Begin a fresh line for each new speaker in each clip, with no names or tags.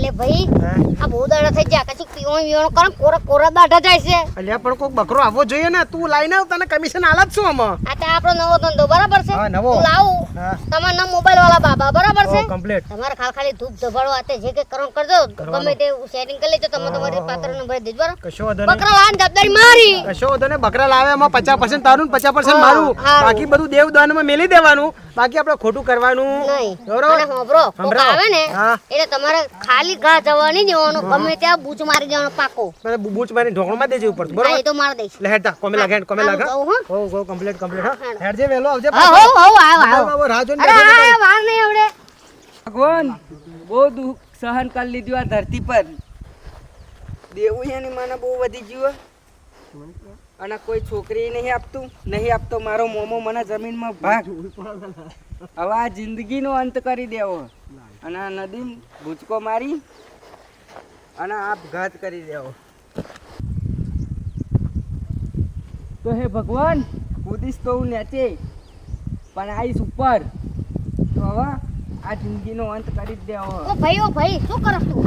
અલે ભાઈ આ બહુ દાડા થઈ ગયા કશું પીવણ કણ કોરા દાઢા જાય છે.
અલ્યા પણ કોક બકરો આવવો જોઈએ ને. તું લાઈને આવ, તને કમિશન આલત છું આમાં.
આ તો આપણો નવો ધંધો બરાબર છે.
હા નવો.
હું લાવું તમારા નામ મોબાઈલ વાળા બાબા બરાબર છે.
કમ્પ્લીટ.
તમારે ખાલી ધૂપ ધબાડો આતે જે કે કરમ કરજો ગમે તે સેટિંગ કરી લેજો. તમે તમારી પાત્ર નંબર દેજો બરાબર.
કશો વધો
બકરા લાવવાની જવાબદારી મારી.
કશો વધો ને. બકરા લાવે એમાં 50% તારું ને 50% મારું. બાકી બધું દેવદાનમાં મેલી દેવાનું. બાકી આપણે ખોટું કરવાનું
નહીં.
બરોબર.
અને હોબરો કોક આવે ને એટલે તમારે ખાલી ઘા જવાની દેવાનું. ગમે ત્યાં બૂચ મારી દેવાનો પાકો.
મને બૂચ મારી ઢોકળમાં દેજો ઉપર બરોબર.
હા એ તો માર દઈશ.
લે હેડ તા કોમે લાગે કોમે લાગે. હો કમ્પ્લીટ હા. હેડ જે વેલો આવજે.
આવ
રાજો ને
અરે વાર નહીં આવડે.
ભગવાન બહુ દુઃખ સહન કરી લીધું આ ધરતી પર. દેવું એની મને બહુ વધી ગયું અને કોઈ છોકરી નહીં આપતો મારો મોમો મને જમીનમાં ભાગ. હવે આ જિંદગીનો અંત કરી દેવો અને આ નદી ભૂચકો મારી અને આપઘાત કરી દેવો. તો હે ભગવાન કૂદીશ તો હું નીચે પણ આવીશ ઉપર. તો હવે આ જિંદગીનો અંત કરી જ દેવો.
ઓ ભાઈ શું કરસ તું?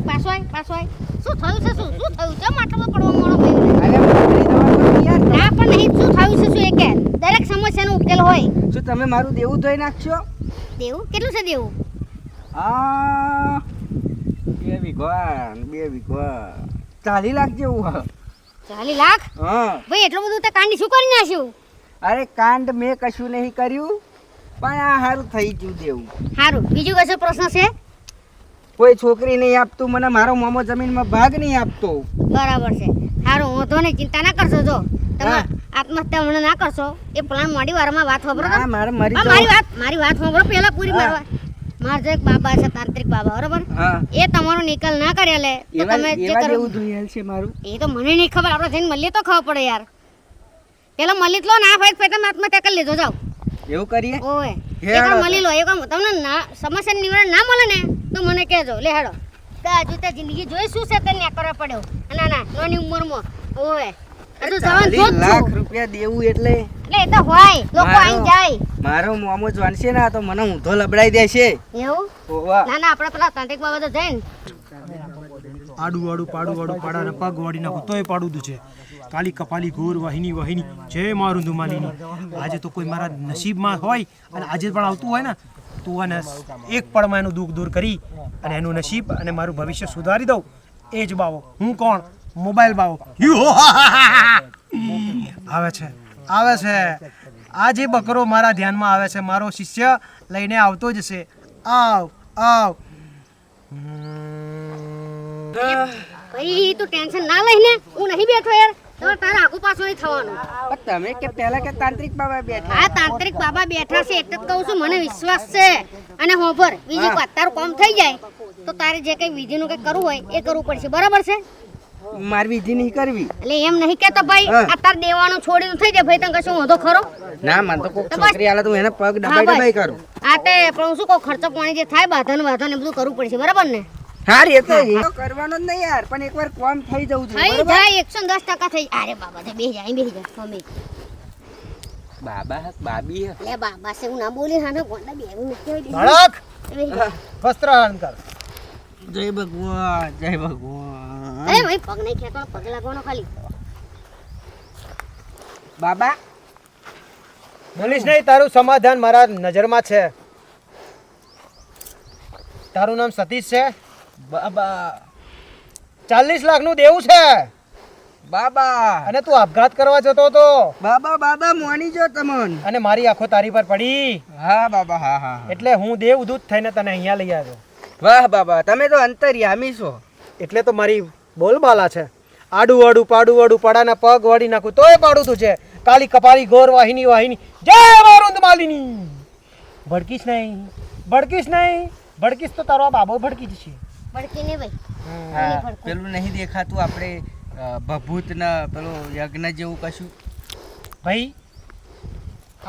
પાછો આય. શું થયું છે? શું થયું છે? માટલો પડવા મોળો ભાઈ.
અરે મરી જવાનું યાર.
ના પણ નહીં શું થયું છે? શું એ કે દરેક સમસ્યાનો ઉકેલ હોય.
શું તમે મારું દેવું ધોઈ નાખશો?
દેવું કેટલું છે દેવું?
આ 2 વીઘા 40 લાખ જેવું.
40 લાખ?
હા
ભાઈ એટલું બધું તે કાંડી શું કરી નાખ્યું?
અરે કાંડ મેં કશું નહીં કર્યું પણ આ સારું થઈ ગયું દેવું.
સારું બીજું કશો પ્રશ્ન છે?
કોઈ છોકરી નહીં આપતું મને મારો મામો જમીનમાં ભાગ નહીં આપતો.
બરાબર છે. સારું વાંધો નહીં ચિંતા ના કરશો. જો તમે આત્મહત્યા હમણાં ના કરશો એ પ્લાન મોડી વારમાં વાત સાંભળો.
ના મારે મરી
મારી વાત સાંભળો પહેલા પૂરી મારવા. મારા જો એક બાબા છે તાંત્રિક બાબા બરાબર. એ તમારો નિકાલ ના કર્યા લે તો તમે જે કરો
એવું ધોયેલ છે મારું.
એ તો મને નહીં ખબર. આપણે જઈને મળીએ તો ખબર પડે યાર. પેલા મળી લો ના ભાઈ તમે આત્મહત્યા કરી લેજો. જાઓ
એવું કરીએ.
ઓય એકવાર મળી લો. એકવાર તમને ના સમસ્યાનું નિવારણ ના મળે ને તો મને કહેજો. લે હેડો હજુ તે જિંદગી જોઈ શું છે તે ન્યા કરવા પડ્યો. ના નાની ઉંમરમાં ઓય હજુ જવાન જો
40 લાખ રૂપિયા દેવું એટલે
એ તો હોય લોકો આઈ જાય.
મારો મામો જાણશે ને તો મને ઊંધો લબડાઈ દેશે.
એવું?
ઓવા
ના આપણે પેલા તાંત્રિક બાબા તો જઈને
આડું પાડાના પગ વાળી નાખું તોય પાડું દું છે. કાલી કપાલી ઘોર વાહિની જય મારું ધુમાલીની. આજે તો કોઈ મારા નસીબમાં હોય અને આજે પણ આવતું હોય ને તું અને એક પળમાં એનું દુઃખ દૂર કરી અને એનું નસીબ અને મારું ભવિષ્ય સુધારી દઉં. એ જ બાવો. હું કોણ? મોબાઈલ બાવો. આવે છે. આ જે બકરો મારા ધ્યાનમાં આવે છે મારો શિષ્ય લઈને આવતો જ છે. આવ
ભાઈ તું ટેન્શન ના લઈને હું નહીં બેઠો યાર. તો તારા આગુ પાછું નહીં થવાનું.
પણ તમે કે પહેલા કે તાંત્રિક બાબા બેઠા.
આ તાંત્રિક બાબા બેઠા છે એટલે જ કહું છું મને વિશ્વાસ છે. અને હોભર બીજી વાત તારું કામ થઈ જાય તો તારે જે કઈ વિધિનું કઈ કરવું હોય એ કરવું પડશે. બરાબર છે?
મારી વિધિ નહીં કરવી.
એટલે એમ નહીં કેતો ભાઈ આ તાર દેવાનું છોડીને થઈ જાય ભાઈ તને કશું વાંધો ખરો?
ના મને તો કોઈ છોકરી આલે તો એને પગ દબાઈ કરું.
આ તે પણ હું શું કહું ખર્ચો પાણી જે થાય બાધન બધું કરવું પડશે. બરાબર ને?
હા એ તો કરવાનો જ નહીં યાર પણ એકવાર કામ થઈ જવું જોઈએ.
થઈ જાય 110% થઈ. અરે બાબા તે બેહી જાય મમ્મી.
બાબા હક બાબી હક.
લે બાબા છે હું ના બોલી હા ને ગોંડા બેવું નથી હોય.
બાળક વસ્ત્રહરણ કર.
જય ભગવાન.
અરે ભાઈ પગ નહીં ખેતો પગ લાગવાનો ખાલી.
બાબા
બોલીશ નહીં. તારું સમાધાન મારા નજરમાં છે. તારું નામ સતીશ છે.
બાબા
40 લાખનું દેવું છે
બાબા
અને તું આપઘાત કરવા જતો હતો
બાબા મોની જો તમન
અને મારી આંખો તારી પર પડી.
હા બાબા હા
એટલે હું દેવદૂત થઈને તને અહીંયા લઈ આવ્યો.
વાહ બાબા તમે તો અંતર્યામી છો.
એટલે તો મારી બોલબાલા છે. આડું પાડાના પગ વાળી નાખું તોય પાડું તું છે. કાલી કપાલી ઘોર વાહિની જય મારુંદ માલિની. ભડકીશ નહીં ભડકીશ તો તારો આ બાબો ભડકી જશે.
ભડકી ને ભાઈ
હા પેલું નહીં દેખાતું આપણે ભભૂત ના પેલો યજ્ઞ જેવું કશું.
ભાઈ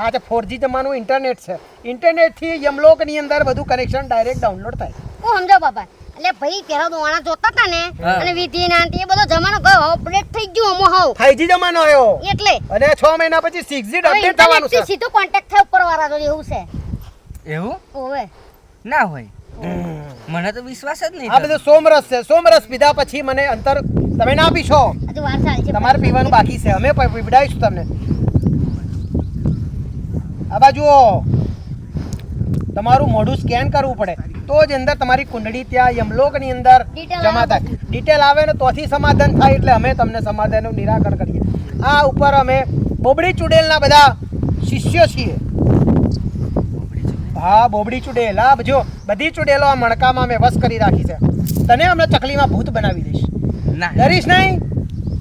આ તો 4G જમાનું ઇન્ટરનેટ છે. ઇન્ટરનેટથી યમલોકની અંદર બધું કનેક્શન ડાયરેક્ટ ડાઉનલોડ થાય.
હું સમજો બાબા. એટલે ભાઈ પેલા દોણા જોતા હતા ને અને વિધિ ના એ બધો જમાનો ગયો અપડેટ થઈ ગયો અમો હાવ
5G જમાનો આવ્યો
એટલે
અને 6 મહિના પછી 6G અપડેટ થવાનું છે.
સીધો કોન્ટેક્ટ થાય ઉપર વાળા જો એવું છે.
એવું
ઓવે
ના હોય મને તો વિશ્વાસ જ નહીં
આ બધું સોમરસ છે. સોમરસ પીધા પછી મને અંતર તમે ના પીશો.
હજુ વાર ચાલે છે.
તમારે પીવાનું બાકી છે. અમે પીવડાવીશું તમને. આ બાજુ તમારું મોઢું સ્કેન કરવું પડે તો જ અંદર તમારી કુંડળી ત્યાં યમલોકની અંદર
Detail
જમા થાય. ડિટેલ આવે ને તોથી સમાધાન થાય એટલે અમે તમને સમાધાનનું નિરાકરણ કરીએ. આ ઉપર અમે બોબડી ચુડેલના બધા શિષ્યો છીએ. હા, બોબડી ચુડેલ. હા, જો બધી ચુડેલો આ મણકામાં મેં વશ કરી રાખી છે. તને હમણાં ચકલીમાં ભૂત બનાવી દઈશ.
ના
ડરીશ નહીં,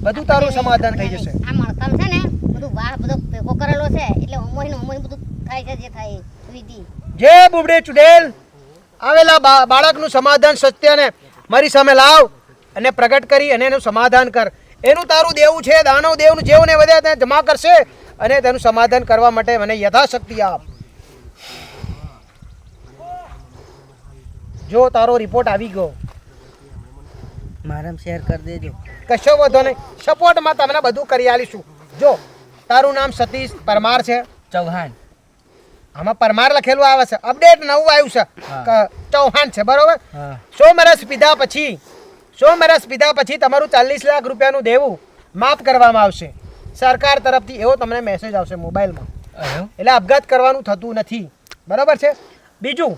બધું તારું સમાધાન થઈ જશે.
આ મણકામ છે ને બધું વાહ બધો ભેગો કરેલો છે એટલે ઓમોય બધું થાય છે જે થાય એ વિધિ.
જે બોબડી ચુડેલ આવેલા બાળકનું સમાધાન સત્યને મારી સામે લાવ અને પ્રગટ કરી અને એનું સમાધાન કર. એનું તારું દેવું છે, દાનવ દેવનું જેવને વધે તેને જમા કરશે અને તેનું સમાધાન કરવા માટે મને યથાશક્તિ આપ. જો તારો રિપોર્ટ આવી ગયો,
મારામાં શેર કરી દેજો.
કશો વાંધો નહીં. સપોર્ટમાં તમને બધું કરી આલીશું. જો તારું નામ સતીશ પરમાર છે.
ચૌહાણ.
આમાં પરમાર લખેલું આવે છે. અપડેટ નવું આવ્યું છે. ચૌહાણ છે, બરોબર.
હા.
100 વર્ષ પીધા પછી તમારું 40 લાખ રૂપિયાનું દેવું માફ કરવામાં આવશે સરકાર તરફથી. એવો તમને મેસેજ આવશે મોબાઈલમાં. એટલે આપઘાત કરવાનું થતું નથી, બરાબર છે. બીજું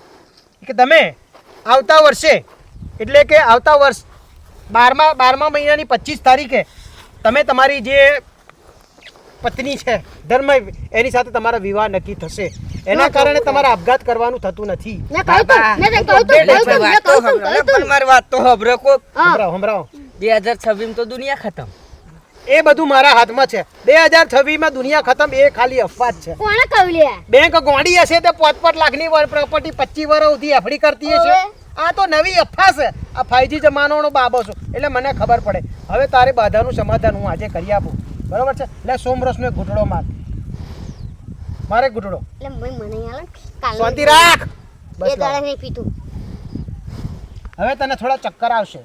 કે તમે આવતા વર્ષે એટલે કે આવતા વર્ષ 12મા મહિનાની 25 તારીખે તમે તમારી જે પત્ની છે ધર્મ એની સાથે તમારા વિવાહ નક્કી થશે. એના કારણે તમારે આપઘાત કરવાનું થતું નથી.
મેં કહ્યું તું, મેં કહ્યું તું.
પણ મારી વાત તો હબરો કોક.
સંભળાવો.
2026 તો દુનિયા ખતમ.
એ બધું મારા હાથમાં છે. 2026માં દુનિયા ખતમ એ ખાલી અફવા જ છે.
કોણે કહ્યું લે?
બેંક ગોંડી હશે તે 5-5 લાખની પ્રોપર્ટી 25 વર્ષ સુધી એફડી કરતી હશે. આ તો નવી અફવા છે. આ 5G જમાનાનો બાબો છું એટલે મને ખબર પડે. હવે તારે બાધાનું સમાધાન હું આજે કરી આપું, બરોબર છે. એટલે સોમરસનો એક ઘૂંટડો મારે ઘૂંટડો.
એટલે મને આલે કાલ
શાંતિ રાખ.
એ
બસ
દાડા નહીં પીતું.
હવે તને થોડા ચક્કર આવશે.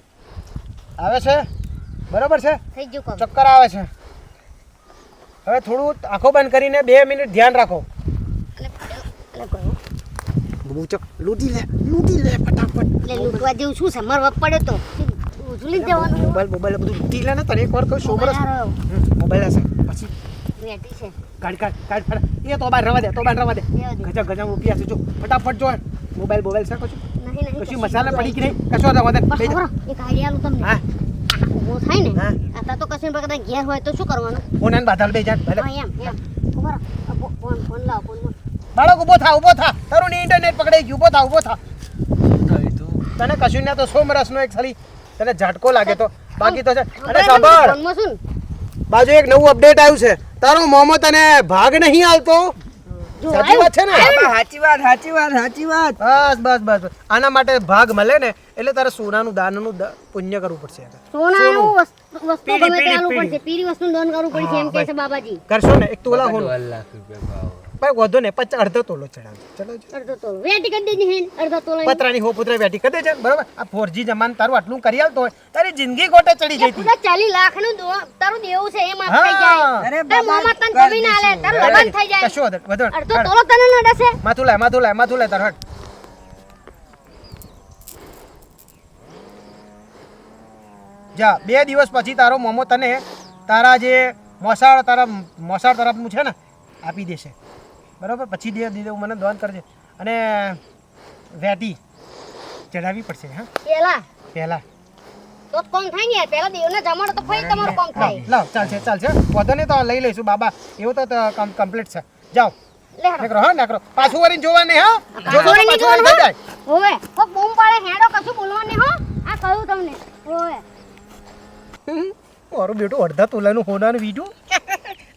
આવે છે, બરોબર છે.
થઈ ગયું કામ.
ચક્કર આવે છે. હવે થોડું આંખો બંધ કરીને 2 મિનિટ ધ્યાન રાખો.
એટલે કહ્યું
લૂંટી લે ફટાફટ.
એટલે લૂંટવા જેવું શું છે? મરવા પડે તો ઉજળી જવાનું.
મોબાઈલ બધું લૂંટી લે ને. તને એક વાર કહું સોમરસ મોબાઈલ હશે પછી
બેઠી છે.
કાઢ. એ તો બાર રવા દે.
રહેવા દે.
ગજબ રૂપિયા છે. જો ફટાફટ જો મોબાઈલ છે કશું
નહીં
કશું મસાલા પડી કે નહીં કશો રવા દે.
બસ ખબર એક આઈડિયા આલું તમને.
હા,
ઊભો થાય ને
હા.
આતા તો કશું કદાચ ઘેર હોય તો શું કરવાનું?
ફોન આને બાધાલ બે જા ભલે.
હા એમ ખબર ફોન લાવ ફોન.
બાળક ઊભો થા. તારું ની ઇન્ટરનેટ પકડાઈ ગયું. ઊભો થા. તને કશું ના તો સોમરસનો એક ખાલી તને ઝાટકો લાગે તો બાકી તો છે. અને સાંભળ,
ફોનમાં શું?
બાજુ એક નવું અપડેટ આવ્યું છે. તારો મોમો તને ભાગ નહીં આલતો.
જો
સાચી વાત છે ને?
સાચી વાત.
બસ. આના માટે ભાગ મળે ને એટલે તારે સોનાનું દાનનું પુણ્ય કરવું પડશે.
સોનાનું વસ્તુ
પીળી,
ગમે તે
પીળી,
આલવું
પીળી.
પડશે. પીળી વસ્તુનું દાન કરવું પડશે એમ કહે છે બાબાજી.
કરશો ને એક તોલા હોનું.
12 લાખ રૂપિયા ભાવ.
ભાઈ વધો ને 50 તોલો ચડાવજો. ચલો
અડધો તોલો વેટી કરી દેજે હેન અડધો તોલો.
પતરાની હો પુત્રા બેઠી કરી દેજે, બરોબર. આ 4G જમાન તારું આટલું કરી આલતો હોય તારી જિંદગી ગોટે ચડી જતી.
પૂરા 40 લાખનું તારું દેવું છે એ માફ થઈ
હા.
જાય.
અરે
તાર
બાબા,
મોમાં તને
કરી
જમીન આલે
દઈશું.
તારું લગન થઈ જાય.
કશો વધો
અડધો તોલો તને નડે છે.
માથું લાય તાર હટ. જા 2 દિવસ પછી તારો મોમો તને તારા જે મોસાળ તરફનું છે ને આપી દેશે, બરોબર. પછી દે મને દોન કરજે અને વેટી ચડાવવી પડશે. હા પહેલા
તો કોમ થાય ને યાર. પહેલા દેવને જમાડો તો ફરી તમારું કોમ થાય.
લાવ ચાલશે વધો ને તો લઈ લઈશું બાબા. એવું તો કમ્પ્લીટ છે. જાઓ
લે હેડો.
નાકરો પાછું વળીને જોવા નહીં. હા જો
પાછું વળીને
પાછું વળી
જોવાનું,
થઈ જાય.
હોવે કોક બૂમ પાડે હેડો કશું બોલવાનું નહીં હો. આ કહ્યું તમને. હોવે
મારું બેટું અડધા તોલાનું હોનાનું વીડું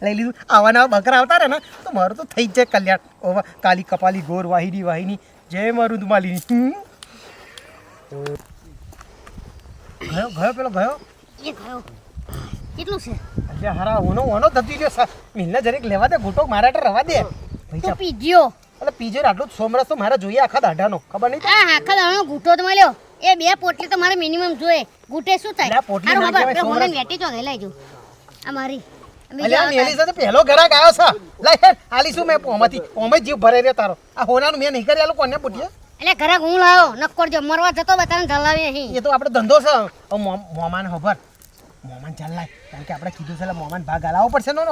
લઈ લીધું. આવાના બકરા આવતા રહે ને તો મારું તો થઈ જ જાય કલ્યાણ. ઓવા કાલી કપાલી ગોર વાહિની જય મારું ધુમાલીની. ગયો પેલો ગયો.
એ ગયો. કેટલું છે?
એટલે હારા ઓનો ધપી ગયો. મિલને જરીક લેવા દે ઘૂંટો મારા હાટે રવા દે. ભાઈ
તું પીજ્યો.
એટલે પીજો આટલું સોમરસ તો મારે જોઈએ આખા દાઢાનો. ખબર નહીં
હા આખા દાણો ઘૂંટો તો મળ્યો. એ 2 પોટલી તો મારે મિનિમમ જોઈએ. ઘૂંટે શું થાય?
લા, પોટલી
હારું
ના
બાબા,
કહેવાય,
આપણે
સોમરસ.
હોને વેટી જો લઈ લેજો. આ મારી
અલ્યા મેલી સાથે પહેલો ઘરાક આવ્યો છે. લઈ હેડ આલી શું મેં ઓમાંથી જીવ ભરાઈ રહ્યો તારો. આ હોનાનું મેં નહીં કરી આલું કોને પૂછીએ.
એટલે ઘરે હું લાવ્યો નક્કોર જો મરવા જતો બતાને ધલાવી અહીં
એ તો આપણો ધંધો છે હવે મોમાન ખબર મોમાન ચાલ લાય કારણ કે આપણે કીધું છે એટલે મોમાન ભાગ આલાવવો પડશે નો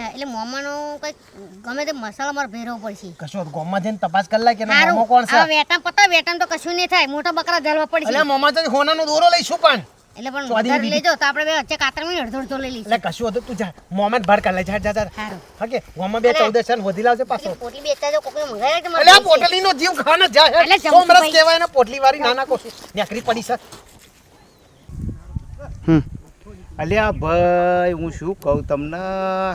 એટલે મોમાનો કઈક ગમે તે મસાલા મારે ભેરવો પડશે
કશો ગામમાં જઈને તપાસ કરી લાય કે એનો મોમો કોણ છે
વેટણ પતા વેટણ તો કશું નહીં થાય મોટા બકરા ધલવા પડશે
એટલે મોમા તો હોનાનો દોરો લઈશું પણ
એટલે પણ વધારે લઈ જાઓ તો આપણે બે વચ્ચે કાતર માં અડધો લઈ લઈશું
એટલે કશું હતું તું જા મોમાન ભાડ કાઢ લે જા
સારું
હકે ગામમાં બે 14 છે વધી લાવજે પાછો
પોટી બેચતા જો કોકને મંગાય તો
એટલે આ પોટલીનો જીવ ખાને જા
એટલે જમતું
સોમરસ
ભાઈ.
કહેવાય ને પોટલી વાળી નાના કોસું નેકરી પડી છે
અલ્યા ભાઈ હું શું કહું તમને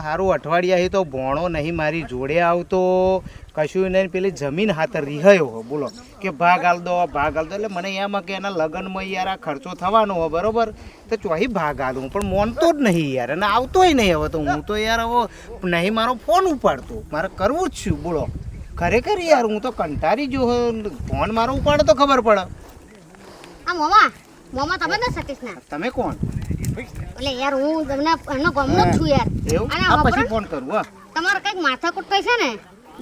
સારું અઠવાડિયા હે તો ભોણો નહીં મારી જોડે આવતો કશું નહીં પેલી જમીન હાથર રિહાયો બોલો કે ભાગ આલ દો એટલે મને એમ કે એના લગ્નમાં યાર આ ખર્ચો થવાનો હોય બરોબર તો ચોહી ભાગ આલું પણ મોનતો જ નહીં યાર અને આવતોય નહીં હવે તો હું તો યાર હવે નહીં મારો ફોન ઉપાડતો મારે કરવું જ છું બોલો ખરેખર યાર હું તો કંટાળી જો ફોન મારો ઉપાડો તો ખબર પડે
આ મોમા તમે ન સતીશ ના
તમે કોણ
એટલે યાર હું તમને એનો ગમનો જ છું યાર
એવું
અને
આ
ખબર
પછી ફોન કરું હા
તમારે કઈક માથાકૂટ થઈ છે ને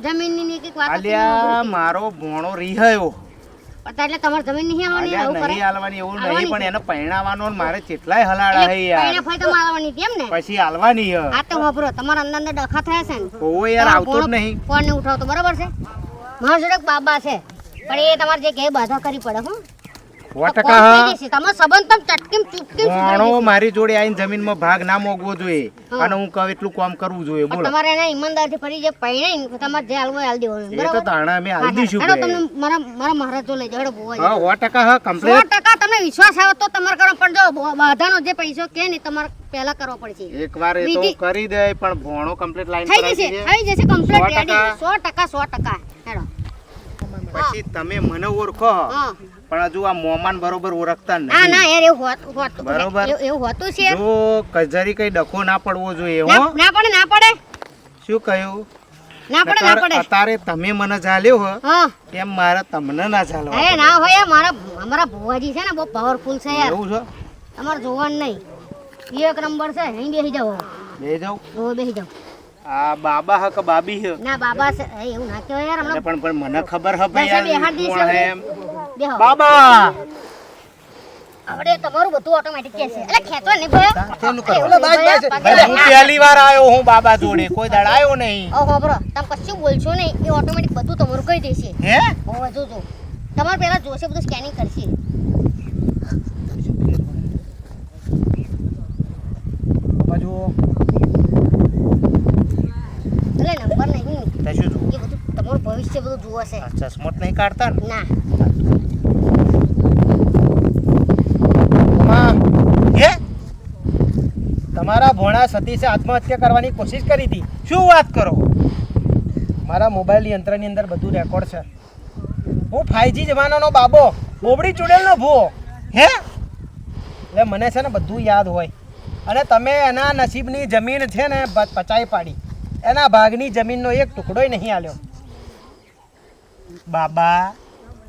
જમીનની ની કઈક વાત હતી
અલ્યા મારો ભોણો રિહાયો
પતા એટલે તમારે જમીન નહીં આવવાની
અલ્યા
આવું કરે
નહીં હાલવાની એવું
હાલવાની
નહીં પણ એને પરણાવવાનો ને મારે કેટલાય હલાડા હે યાર
પૈણા ફાય તો મારવાની હતી એમ ને
પછી હાલવાની હે
આ તો વાપરો તમારા અંદર ડખા થયા છે ને
ઓવો યાર આવતો જ નહીં
ફોન ને ઉઠાવતો બરાબર છે મારા જોડે એક બાબા છે પણ એ તમારે જે કે બાધા કરી પડે હું
100% હા
તમારો સંબંધ તમ ચટકીમ ચૂપકીમ
ભોણો મારી જોડે આવીને જમીનમાં ભાગ ના મોગવો જોઈએ અને હું કહું એટલું કામ કરવું જોઈએ બોલો
તમારે એને ઈમાનદારથી ફરી જે પૈણે તમારે જે હાલવું હાલ દેવાનું
એ તો
બરાબર
તાણા અમે હાલ દઈશું
હેડો
ભાઈ.
તમને મારા મહારાજ જો લઈ જાઓ હેડો બોવા
હા 100% હા કમ્પ્લીટ
100% તમને વિશ્વાસ આવે તો તમારે કરો પણ જો બાધાનો જે પૈસો કે ને તમારે પહેલા કરવો પડશે
એકવાર એ તો
વિધિ.
કરી દે પણ ભોણો કમ્પ્લીટ લાઈન
થઈ
કરાવી
જશે
દેજે.
થઈ જશે કમ્પ્લીટ
100%.
રેડી 100% હેડો
પછી તમે મને ઓળખો
હા
પણ હજુ આ મોમાન બરોબર ઓળખતા
હા ના
નથી
યાર એવું હોતું
બરોબર.
એવું હોતું છે
જો કજરી કઈ ડખો ના પડવો જોઈએ
ના
હો
ના પડે ના પડે
શું કહ્યું
ના પડે ના પડે
અત્યારે તમે મને ઝાલ્યો હો
હા
એમ મારે તમને ના ઝાલવા
એ ના હોય યાર અમારા ભુવાજી છે ને બહુ પાવરફુલ છે યાર
એવું છે
તમારે જોવાનું નહીં એક નંબર છે અહીં બેસી જાઓ
બે જાઉં
બેસી જાઓ
આ બાબા હ કે બાબી હ
ના બાબા છે એવું ના કહેવાય યાર
અરે
હમણાં
પણ મને ખબર હ ભાઈ
બસ,
યાર
બેહાડ દઈશ
કોણ હે
હવે.
એમ
બેહો
બાબા
આપણે તમારું બધું ઓટોમેટિક કે છે એટલે ખેંચો નહીં ભયા
તેનું કરો.
એવું નહીં ભયા, પગે
અરે હું
લાગા.
પહેલી વાર આવ્યો હું બાબા જોડે કોઈ દાડ આવ્યો નહીં
ઓ હોબરો તમે કશું બોલશો નહીં એ ઓટોમેટિક બધું તમારું કહી દેશે
હે
ઓ જો તમારે પહેલા જોશે બધું સ્કેનિંગ કરશે
બાજુ
એટલે નંબર નહીં
તે શું જોવું?
એ બધું તમારું ભવિષ્ય બધું જુઓ છે
આ ચશ્મો જ નહીં કાઢતા ને
ના
માં, હે તમારા ભોણા સતીશે આત્મહત્યા કરવાની કોશિશ કરી હતી
શું વાત કરો
મારા મોબાઈલ યંત્રની અંદર બધું રેકોર્ડ છે હું 5G જમાનાનો બાબો બોબડી ચુડેલનો ભૂવો
હે
એટલે મને છે ને બધું યાદ હોય અને તમે એના નસીબની જમીન છે ને પચાઈ પાડી એના ભાગની જમીનનો એક ટુકડોય નહીં આલ્યો
બાબા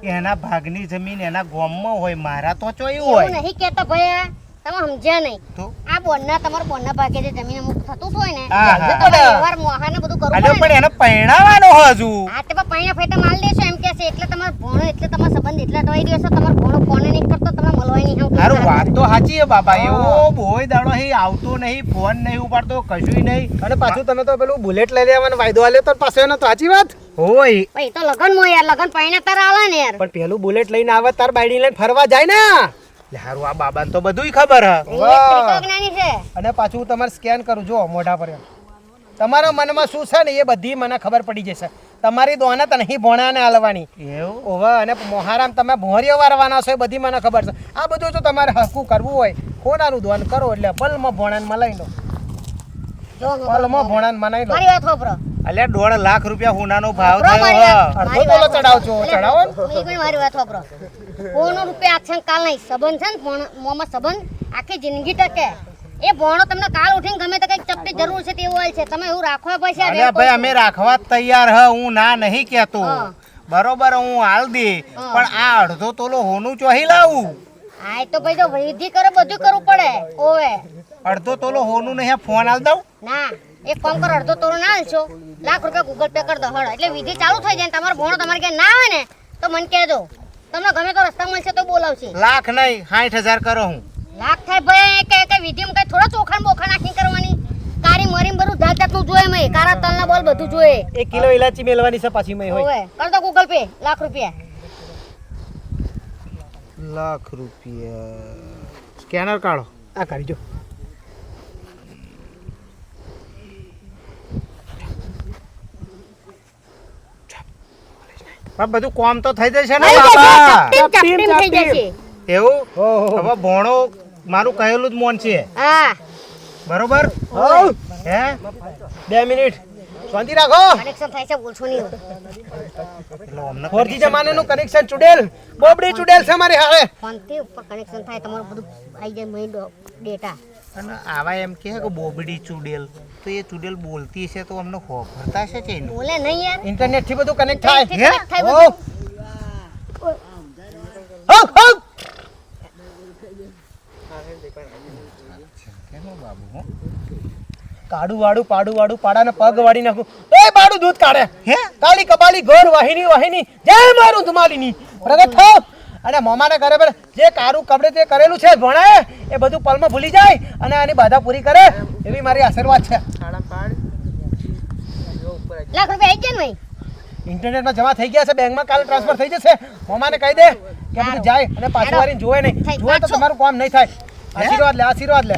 એના ભાગની જમીન એના ગોમમાં હોય મારા તો ચોયું
એવું
હોય
નહીં કહેતા ભયા તમે સમજ્યા નહીં
તો
આ બોનના તમારા બોનના ભાગે જે જમીન અમુક થતું જ હોય ને
હા,
તો
હા.
તમારે વ્યવહાર મોહાને બધું કરવું
અલ્યો
પડે
પણ
ને.
એને પરણાવવાનો હજુ
આ તે પણ પૈણા ફેટા માલ દેશો એમ કે છે એટલે તમારો ભણો એટલે તમારો સંબંધ એટલા ટવાઈ રહ્યો છે તમારો ભણો કોને નહીં કરતો તમને મળવાય નહીં આવતું.
હારું વાત તો સાચી છે બાબા
હા.
એવો બોય દાડો હે આવતો નહીં ફોન નહીં ઉપાડતો કશુંય નહીં
અને પાછું તમે તો પેલું બુલેટ લઈ લેવાનો વાયદો આલ્યો તો પાછો એનો તો સાચી વાત
હોય
ભાઈ તો લગનમાં યાર લગન પૈણા તાર આલે ને યાર
પણ પેલું બુલેટ લઈને આવે તાર બાયડી લઈને ફરવા જાય ને
હારું આ બાબાને તો બધુંય ખબર હ
એ તો જ્ઞાની છે
અને પાછું હું તમારે સ્કેન કરું જો મોઢા પર એમ. તમારા મનમાં શું છે ને એ બધી મને ખબર પડી જશે તમારી દોનત નહીં ભોણાને હાલવાની
એવું
ઓવા અને મોહારામ તમે ભોંરીઓ વારવાના છો એ બધી મને ખબર છે આ બધું જો તમારે હકું કરવું હોય ખોનાનું દોન કરો એટલે પલમાં ભોણાને મલાઈ લો
જો
પલમાં ભોણાને મનાઈ લો
મારી વાત હોભરો
અલ્યા 1.5 લાખ રૂપિયા હોનાનો ભાવ
હોભરો
થયો
મારી
હ.
વાત.
અડધો
મારી
તોલો
વાત
ચડાવજો,
હોભરો.
ચડાવો ને.
એક મિનિટ મારી વાત હોભરો કોનો રૂપિયા આજ છે ને કાલ નહીં સંબંધ છે ને મોમાં સંબંધ આખી જિંદગી ટકે એ ભોણો તમને કાલ ઉઠીને ગમે તે કઈક ચપટી જરૂર છે તેવું હોય છે તમે એવું રાખવા પૈસા
અલ્યા ભાઈ અમે રાખવા જ તૈયાર હ હું ના નહીં કહેતો
હા.
બરોબર હું હાલ દે
હા.
પણ આ અડધો તોલો હોનું ચોહી લાવું
હા એ તો ભાઈ જો વિધિ કરે બધું કરવું પડે ઓવે
અડધો તોલો હોનું નહીં ફોન હાલ દઉં
ના એક કામ કરો અડધો તોલો ના હાલશો ₹1,00,000 ગૂગલ પે કરી દો હળો એટલે વિધિ ચાલુ થઈ જાય ને તમારો ભોણો તમારે ક્યાં ના આવે ને તો તો મને કહેજો. તમને ગમે તો રસ્તા મળશે તો બોલાવશે.
લાખ નહીં 60,000 કરો હું.
લાખ થાય ભાઈ કે વિધિમાં કઈ થોડો ચોખાણ બોખા નાખી કરવાની. કારી મરીમ બધું જાત જાતનું જોઈએ મેં. કારા તલના બોલ બધું જોઈએ.
1 કિલો ઇલાચી મેલવાની છે પાછી મેં હોય.
ઓવે કર દો ગૂગલ પે લાખ રૂપિયા.
લાખ રૂપિયા સ્કેનર કાઢો.
આ કરી જો.
પણ બધું કામ તો થઈ જશે ને
થઈ જશે,
બાબા?
ચપટીમ ચપટીમ થઈ જશે.
એવું
ઓહો.
હવે ભણો મારું કહેલું જ મોન છે
હા
બરોબર
હોવ.
હે
2 મિનિટ શાંતિ રાખો.
કનેક્શન થાય છે બોલશો નહીં.
એટલે અમને
4G જમાનાનું કનેક્શન ચુડેલ બોબડી ચુડેલ છે મારી હારે.
ફોનથી ઉપર કનેક્શન થાય તમારું બધું આવી જાય મહી ડેટા.
અને આવા એમ કહે કે બોબડી ચુડેલ તો એ ચુડેલ બોલતી છે તો અમને ખબરતા છે એનું.
બોલે નહીં યાર.
ઇન્ટરનેટ થી બધું કનેક્ટ થાય.
થી connect થાય
હોવ.
બધું.
હોવ, હોવ.
કેનો બાબુ હો?
કાડું વાડું પાડું વાડું પાડાને પગ વાડી નાખું એ બાડું દૂધ કાઢે.
હે
કાલી કપાલી ગોર વાહિની વાહિની જય મારું ધુમાલીની પ્રગટ થાવ. અને મોમાને કરે પર જે કારું કપડે તે કરેલું છે ભણાય એ બધું પલમાં ભૂલી જાય અને આની બાધા પૂરી કરે એવી મારી આશીર્વાદ છે.
લાખ રૂપિયા આવી ગયા ને ભાઈ.
ઇન્ટરનેટમાં જમા થઈ ગયા છે બેંકમાં કાલે ટ્રાન્સફર થઈ જશે. મોમાને કહી દે કે બધું જાય અને પાછું વારીને જોવે નહીં. જોવે તો તમારું કામ નહીં થાય. આશીર્વાદ લે આશીર્વાદ લે.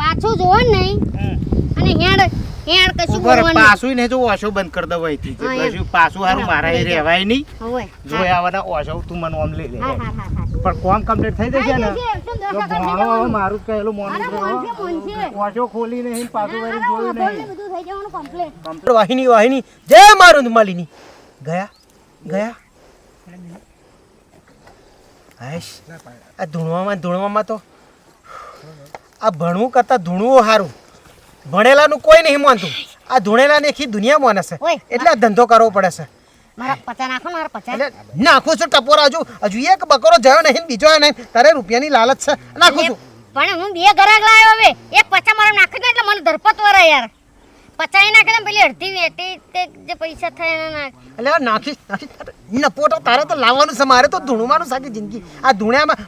પાછું જોવો ને નહીં અને હેડ હેડ કશું
ઉપર
બોલવાનું.
પાછું ને જો ઓશો બંધ કરી દો અહીંથી
હા, એમ.
કશું પાછું હારું મારા એ રહેવાય નહીં
હોવે.
જોઈ આવવાના ઓશો તું મને ઓમ લઈ લે
હા હા હા હા.
પણ કોમ કમ્પ્લીટ થઈ જશે ને
થઈ જશે, એકદમ દસ
જો
ટકા થઈ
ભણો હવે
જવાનું.
મારું જ કહેલું મોન
અરે મોનથી મોનથી.
ઓશો ખોલી નહીં પાછું વાળી
અરે
જોયું
મોઢું ને
નહીં
બધું થઈ જવાનું complete.
વાહિની વાહિની જય મારું ધુમાલીની ગયા ગયા હાશ આ ધૂણવામાં તો આ ભણવું કરતા ધૂણવું સારું. ભણેલાનું કોઈ નહીં માનતું. આ ધૂણેલાને આખી દુનિયા માને છે
ઓય.
એટલે આ ધંધો કરવો પડે છે.
મારા પચા નાખો ને મારા પચા.
એટલે નાખું છું ટપોરા હજુ એક બકરો જયો નહીં ને બીજો આયો નહીં તારે રૂપિયાની લાલચ છે નાખું છું.
પણ હું બે ગરાક લાવ્યો હવે એક પચા મારા નાખી દે એટલે મને ધરપત વરે યાર. પચાઈ નાખે ને પેલી અડધી વેટી તે જે પૈસા થાય એના નાખ.
એટલે આ નાખી નપોટો તારે તો લાવવાનું છે મારે તો ધૂણવાનું છે આખી જિંદગી. આ ધૂણ્યામાં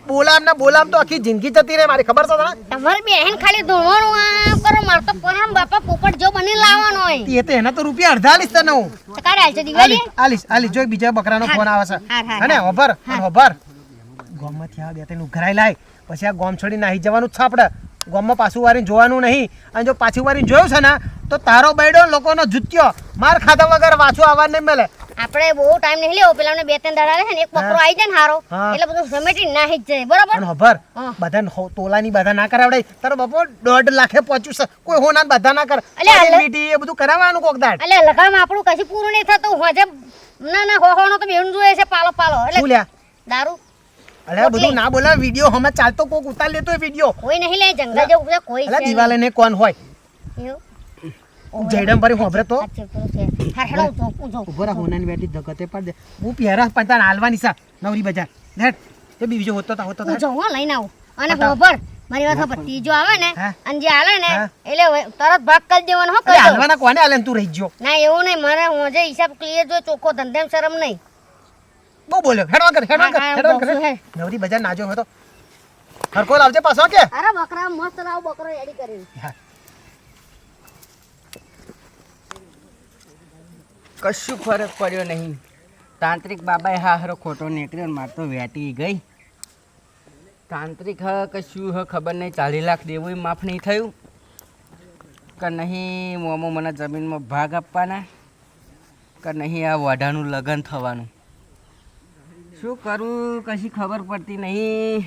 બોલામ તો આખી જિંદગી જતી રહે મારી ખબર છે તને.
તમારી બહેન ખાલી ધોવાનું આમ કરો મારે તો પરમ બાપા પોપટ જો બની લાવવાનો હોય.
એ તો એના તો રૂપિયા અડધા આલીશ તને હું.
તો કાઢે હાલશે દિવાળી.
આલીશ જો બીજા બકરાનો ફોન આવે છે
હા.
હને હોભર ગામમાંથી આ બે ત્રણ ઉઘરાઈ લાય પછી આ ગામ છોડી નાહી જવાનું જ છે આપણે. ગામમાં પાછું વારીને જોવાનું નહીં. અને જો પાછું વારીને જોયું છે ને તો તારો બૈડો લોકોનો જુત્યો માર ખાધા વગર પાછું આવવાનું નહીં મળે.
આપણે બહુ ટાઈમ નહીં લેવો પેલા બે ત્રણ દાડા રહે ને એક બકરો આવી જાય ને હારો
હા.
એટલે બધું સમેટી નાહી જ જાય બરાબર.
અને હોભર
હા.
બધા તોલાની બધા ના કરાવડાય તારો બાપો 1.5 લાખે પહોંચ્યું છે કોઈ હોના બધા ના કર
અલ્યા,
તારી મીઠી એ બધું કરાવવાનું કોક દાડ.
એટલે લગામ આપણું કશું પૂરું નહીં થતું હોજે ના હોવાનો તો બેન જોઈએ છે પાલો
શું
એટલે
લ્યા
દારૂ
અરે બધું ના બોલા વિડિયો હમણાં ચાલતો કોક ઉતાર લેતો વિડિયો.
કોઈ નહીં લે જંગલ જેવું છે કોઈ
અલા
છે
દિવાલે ને કોણ હોય
એવું?
જયડમ પરી હોભરે તો
સાચું પેલું છે. હાર હેડો ઊંચો.
ઉભો રહો હોનાની બેટી ધગતે પાડ દે હું પહેરા પણ તાર હાલવાની સા નવરી બજાર લેટ તે બીજો હોતો તા
ઊંચો હો લઈને આવું અને
બતાવ.
હોભર મારી વાત હોભર ત્રીજો આવે ને
હા.
અને જે હાલે ને
હા.
એટલે તરત ભાગ કરી દેવાનો હો
અરે
કરી દો.
હાલવાના કોને હાલે ને તું રહી ગયો
ના એવું નહીં મારે હોજે હિસાબ ક્લિયર જો ચોખ્ખો ધંધેમ શરમ નહીં.
બહુ બોલ્યો હેડવા કર
હા,
હેડવા કર
હે.
નવરી બજાર નાજો હોય તો હરકો લાવજે પાછો કે
અરે બકરા મસ્ત લાવ બકરો રેડી કરીને.
કશું ફરક પડ્યો નહીં. તાંત્રિક બાબાએ હા હરો ખોટો નીકળ્યો ને મારે તો વેટી ગઈ. તાંત્રિક હ કશું હ ખબર નહીં 40 લાખ દેવું માફ નહીં થયું કે નહીં મોમો મને જમીનમાં ભાગ આપવાના કે નહીં આ વઢાનું લગ્ન થવાનું. શું કરું કશી ખબર પડતી નહીં.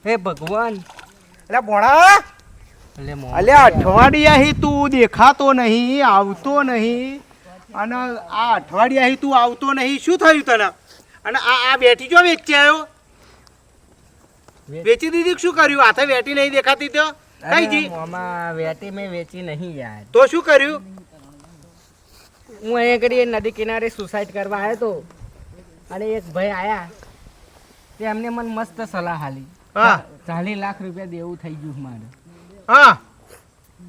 હે ભગવાન.
એટલે ભણા
એટલે મોમો
અલ્યા અઠવાડિયાથી તું દેખાતો નહીં આવતો નહીં અને આ અઠવાડિયાથી તું આવતો નહીં શું થયું તને અને આ બેટી જો વેચી આવ્યો વેચી દીધી કે શું કર્યું હાથે વેટી નહીં દેખાતી તો કઈ જી
મોમાં વેટી મેં વેચી નહીં યાર.
તો શું કર્યું
હું અહીંયા કરી નદી કિનારે સુસાઇડ કરવા આવ્યો તો અને એક ભાઈ આયા તે એમને મને મસ્ત સલાહ આલી.
હા
40 લાખ રૂપિયા દેવું થઈ ગયું મારે
હા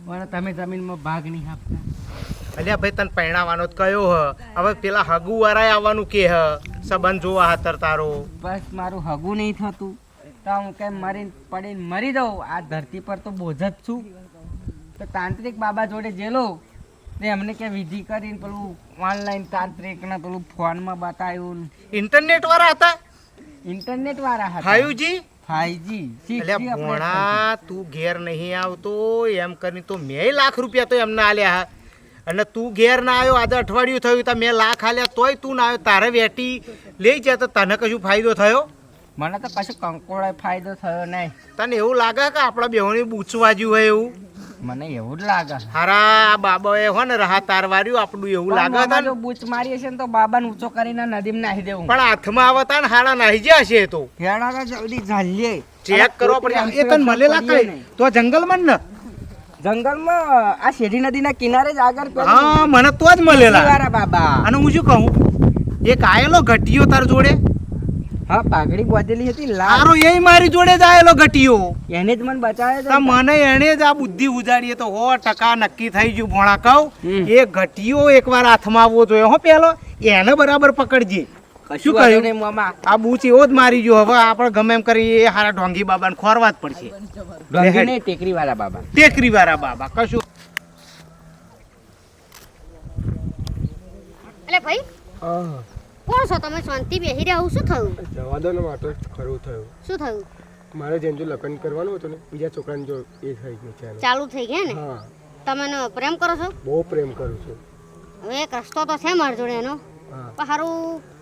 પણ તમે જમીનમાં ભાગ નહીં આપતા.
અલ્યા ભાઈ તને પરણાવવાનો જ કયો હ હવે પેલા હગુ વાળાએ આવવાનું કે હ સંબંધ જોવા હાતર તારો
બસ મારું હગું નહીં થતું તો હું કેમ પડીને મરી જાઉં. આ ધરતી પર તો બોજ જ છું. તો તાંત્રિક બાબા જોડે જેલો તે અમને કે વિધિ કરીને પેલું ઓનલાઈન તાંત્રિકને પેલું ફોનમાં બતાવ્યું.
ઇન્ટરનેટ વાળા હતા
ઇન્ટરનેટ વાળા હતા.
5G
5G
એટલે ભોણા તું ઘેર નહીં આવતો એમ કરીને તો મેં લાખ રૂપિયા તો એમને આલ્યા અને તું ઘેર ના આવ્યો. આજે અઠવાડિયું થયું તો મેં લાખ આલ્યા તોય તું ના આવ્યો. તારે વેટી લઈ જાય તો તને કશું ફાયદો થયો?
મને તો કશું કંકોડે ફાયદો થયો નહીં.
તને એવું લાગે કે આપણા બેહોની બૂચવા જ્યું હોય એવું?
મને એવું જ લાગે.
હારા બાબાએ હો ને રહા તારવાર્યું આપણું એવું લાગે
પણ
તને?
જો બૂચ મારી હશે ને તો બાબાને ઊંચો કરીને નદીમાં નાખી દેવું.
પણ હાથમાં આવતા ને હાડા નાહી ગયા છે તો
હેડા તો જલ્દી ઝાલીએ.
ચેક કરવા પડે. એ તને મળેલા કઈ તો જંગલમાં ને?
જંગલમાં આ શેરી નદીના કિનારે જ આગળ
હા મને તો જ મળેલા.
વાળા બાબા.
અને હું શું કહું, એક આયેલો ઘટિયો તાર જોડે
હા પાઘડી બાંધેલી હતી લાલ.
તારો એ મારી જોડે જ આયેલો ઘટિયો.
એને જ મને બચાવ્યો
તો મને એને જ આ બુદ્ધિ ઉજાડીએ તો 100% નક્કી થઈ ગયું. ભોણા કહું એ ઘટિયો એકવાર હાથમાં આવવો જોઈએ હો. પેલો એને બરાબર પકડજે. શું કહ્યું? આ બૂચ એવો જ મારી ગયો. હવે આપણે ગમે એમ કરી એ હારા ઢોંગી બાબાને ખોરવા જ પડશે.
ટેકરી વાળા બાબા.
ટેકરી વાળા બાબા કશું
એટલે ભાઈ કોણ છો તમે? શાંતિ બેસી રહ્યા. શું થયું?
જવા દો ને માટે ખરું થયું.
શું થયું?
મારે જેમ જો લગ્ન કરવાનું હતું ને બીજા છોકરાને જો એ થઈ ગયું છે.
ચાલુ થઈ ગયા ને?
હા
તમે એનો પ્રેમ કરો છો?
બહુ પ્રેમ કરું છું.
હવે એક રસ્તો તો છે મારી જોડે એનો,
હા
પણ સારું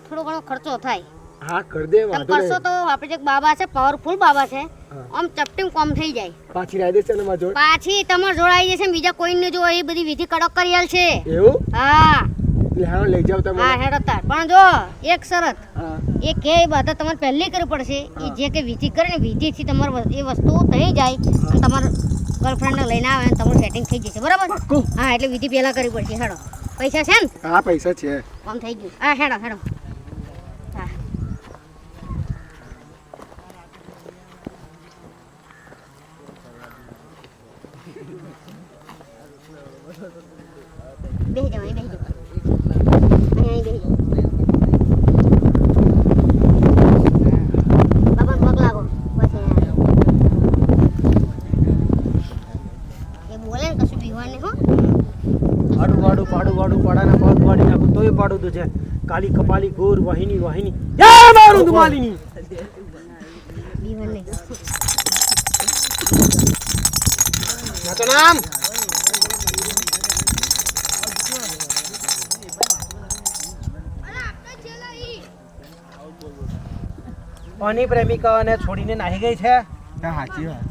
થોડો ઘણો ખર્ચો થાય.
હા કરી દે
તમે
વાંધો
કરશો
નહીં.
તો આપણે જે બાબા છે પાવરફુલ બાબા છે,
હા.
આમ ચપટીમ કોમ થઈ જાય.
પાછી રાયદેશ છે ને મારા જોડે.
પાછી તમારે જોડાઈ જશે ને બીજા કોઈને જો એ બધી વિધિ કડક કરી આલ છે.
એવું
હા
એટલે હાલો લઈ જાવ તમે.
હા હેડો તાર. પણ જો એક શરત,
હા
એ કે એ બધા તમારે પહેલી કરવી પડશે. એ જે કે વિધિ કરે ને વિધિથી તમારે એ વસ્તુ થઈ જાય અને તમારા ગર્લફ્રેન્ડને લઈને આવે અને તમારું સેટિંગ થઈ જશે. બરાબર?
પાક્કું?
હા એટલે વિધિ પહેલા કરવી પડશે. હેડો. પૈસા છે ને?
હા પૈસા છે.
કામ થઈ ગયું. હા હેડો હેડો. હા બેસી જાઓ, અહીં બેસી જાઓ. અહીં બેસી જાઓ. બાબા પગ લાગો. બસ એ બોલે ને કશું બીવાને હો.
આડું વાડું પાડું વાડું પાડાના પગ વાડી નાખું તોય પાડું તો છે. કાલી કપાલી ગોર વાહિની વાહિની જય મારું ધુમાલીની.
બીવાને
નાતો નામ ઓની પ્રેમિકાને છોડીને નાહી ગઈ છે.
સાચી વાત.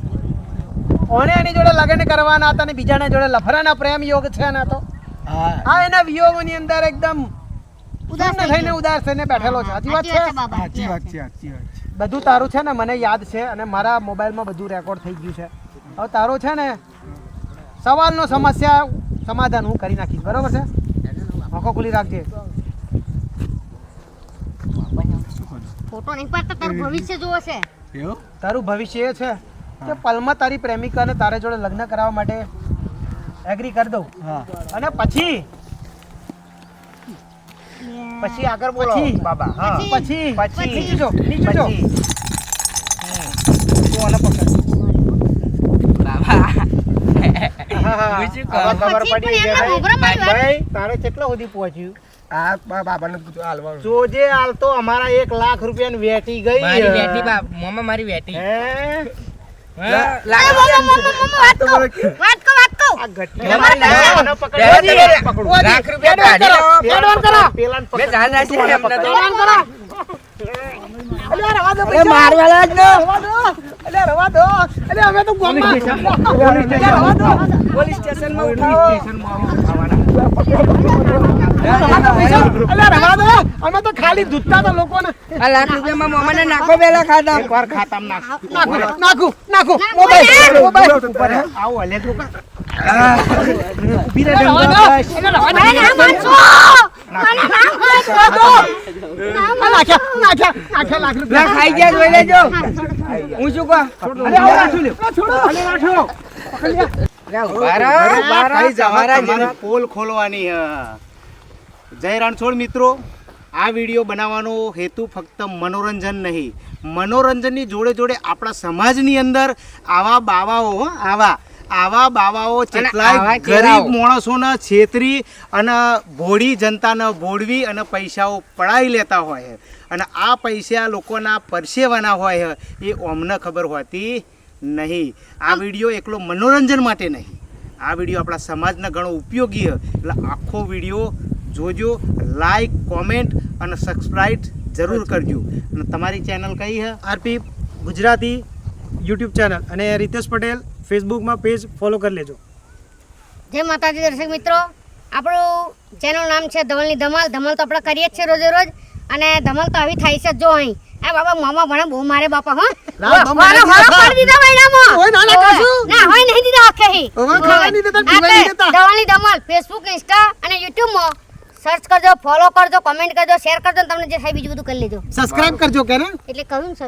ઓને એની જોડે લગ્ન કરવાના હતા ને બીજાને જોડે લફરાના પ્રેમ યોગ છે ને તો
હા
આ એના વિયોગોની અંદર એકદમ
ઉદાસ
ઉદાસ થઈને ઉદાસ થઈને બેઠેલો છે. સાચી વાત છે?
બાબા.
સાચી વાત છે. સાચી વાત છે.
બધું તારું છે ને મને યાદ છે અને મારા મોબાઈલમાં બધું રેકોર્ડ થઈ ગયું છે. હવે તારું છે ને સવાલનો સમસ્યા સમાધાન હું કરી નાખીશ. બરોબર છે? આંખો ખુલ્લી રાખજે.
ફોટો નહીં પાડતા તારું ભવિષ્ય જોવો છે.
એવું?
તારું ભવિષ્ય એ છે કે પલમાં તારી પ્રેમિકાને તારે જોડે લગ્ન કરાવવા માટે એગ્રી કરી દઉં
હા.
અને પછી
આગળ બોલો
પછી?
બાબા. હા
પછી
પછી.
નીચે જો નીચે જો
પછી.
તું આને પકડ.
બાબા
હા,
હું શું
હવે
કહું?
ખબર
પછી
પડી
પણ
કે
એમના ઘોઘરામાં જ વાત.
ભાઈ તારે કેટલા સુધી પહોંચ્યું?
આ બાબાને પૂછો હાલવાનું.
જોજે હાલ તો અમારા 1 લાખ રૂપિયાની વેટી ગઈ.
મારી વેટી બાપ મોમાં મારી વેટી.
હે?
વાત કહો.
આ ઘટિયા
તમારે
આને પકડ. પકડું.
લાખ રૂપિયા કાઢી લો.
પેલાને પકડ.
મેં જાણ રાખી છે એમને તો.
એ મારવાલા જ અલ્યા રવા દો. અલ્યા અમે તો ગામમાં રવા દો.
પોલીસ સ્ટેશનમાં ઉઠાવો.
અલ્યા રવા દો. અમે તો ખાલી દૂધતા તો લોકોને
આ લાખ રૂપિયામાં મોમાને નાખો પેલા ખાતા.
એકવાર ખાતામાં નાખ.
નાખું મોબાઈલ
ઉપર આવો હલે તું કા.
ઊભી રહે ડંગર. નાખ્યા લાખ
લા ખાઈ ગયા જોઈ લેજો. હું શું કહું? લા ઉભા રહો, ઉભા રહો.
કઈ જવા
તમારા
તમારી પોલ ખોલવાની હે. જય રણછોડ મિત્રો, આ વિડીયો બનાવવાનો હેતુ ફક્ત મનોરંજન નહીં, મનોરંજનની જોડે જોડે આપણા સમાજની અંદર આવા બાવાઓ હો, આવા બાવાઓ કેટલાય
આવા
ગરીબ
કેળાઓ.
માણસોને છેતરી અને ભોળી જનતાને ભોળવી અને પૈસાઓ પડાવી લેતા હોય છે. અને આ પૈસા લોકોના પરસેવાના હોય છે એ અમને ખબર હોતી નહીં. આ વિડીયો એકલો મનોરંજન માટે નહીં, આ વિડીયો આપણા સમાજને ઘણો ઉપયોગી છે. એટલે આખો વિડીયો જોજો, લાઈક, કોમેન્ટ અને સબસ્ક્રાઈબ જરૂર કરજો. અને તમારી ચેનલ કઈ છે?
આરપી ગુજરાતી યુટ્યુબ ચેનલ અને રીતેશ પટેલ ફેસબુકમાં પેજ ફોલો કરી લેજો.
જય માતાજી દર્શક મિત્રો, આપણું ચેનલ નામ છે ધવલની ધમાલ. ધમાલ તો આપણે કરીએ જ છે રોજે રોજ, અને ધમાલ તો આવી થાય છે. જો અહીં આ બાપા મામા ભણે બહુ મારે બાપા હો પાડી દીધા મહિનામાં.
ઓય ના, ના, કાશું.
ના હોય નહીં દીધા આખે હી.
ઓય ખાવા નહીં દેતા, પીવા નહીં દેતા.
ધવલની ધમાલ ફેસબુક, ઇન્સ્ટા અને યુટ્યુબમાં સર્ચ કરજો, ફોલો કરજો, કમેન્ટ કરજો, શેર કરજો, તમને જે થાય બીજું બધું કરી લેજો.
સબસ્ક્રાઇબ કરજો કે ને
એટલે કહું ને સર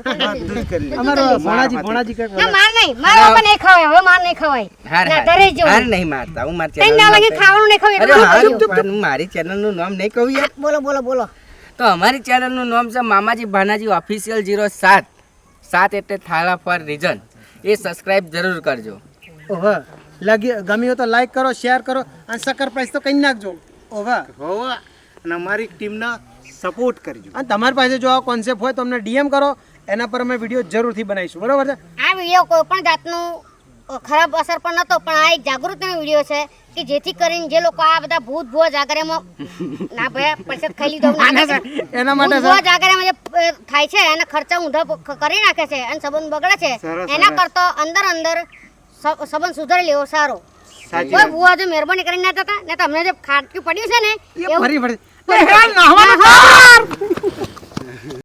અમારો ભોણાજી કે
ના માર નહીં, માર બાપા નહીં ખવાય, હવે માર નહીં ખવાય. ના ઘરે જ
હાર
જવું.
નહીં મારતા, હું મારી
ત્રણ
channel
દાડા
માટે-
ખાવાનું નહીં ખવાય
અરે
એટલું
હાર,
કરજો.
પણ હું મારી ચેનલ નું નામ નહીં કહું યાર.
બોલો બોલો બોલો.
તો અમારી ચેનલ નું નામ છે મામાજી ભાનાજી ઓફિશિયલ 07 7 એટલે થાળા ફોર રીઝન. એ સબસ્ક્રાઇબ જરૂર કરજો.
ઓહો લાગી ગમ્યું હોય તો લાઈક કરો, શેર કરો અને સકર પ્રાઇસ તો કઈ નાખજો. ઓહો
હોવા અને અમારી ટીમને સપોર્ટ કરજો.
અને તમારી પાસે જો આ કોન્સેપ્ટ હોય તો અમને ડીએમ કરો, એના પર અમે વિડીયો જરૂરથી બનાવીશું. બરોબર છે?
આ વિડીયો કોઈ પણ જાતનું ખરાબ અસર પણ નતો, પણ આ એક જાગૃતિનો વિડીયો છે કે જેથી કરીને જે લોકો આ બધા ભૂત ભુવા જાગરેમાં ના ભાઈ પરસેત ખાઈ લીધો ના
એના માટે
ભૂત ભુવા જાગરેમાં જે થાય છે એના ખર્ચા ઊંધા કરી નાખે છે અને સંબંધ બગડે છે.
સરસ,
એના
સરસ.
કરતો અંદર સંબંધ સુધારી લેવો સારો.
સાચી
કોઈ
વાત.
ભુવા જો મહેરબાની કરીને ના થતા ને તમને જે ખાટક્યું પડ્યું છે ને
એ ફરી ફરી
એવું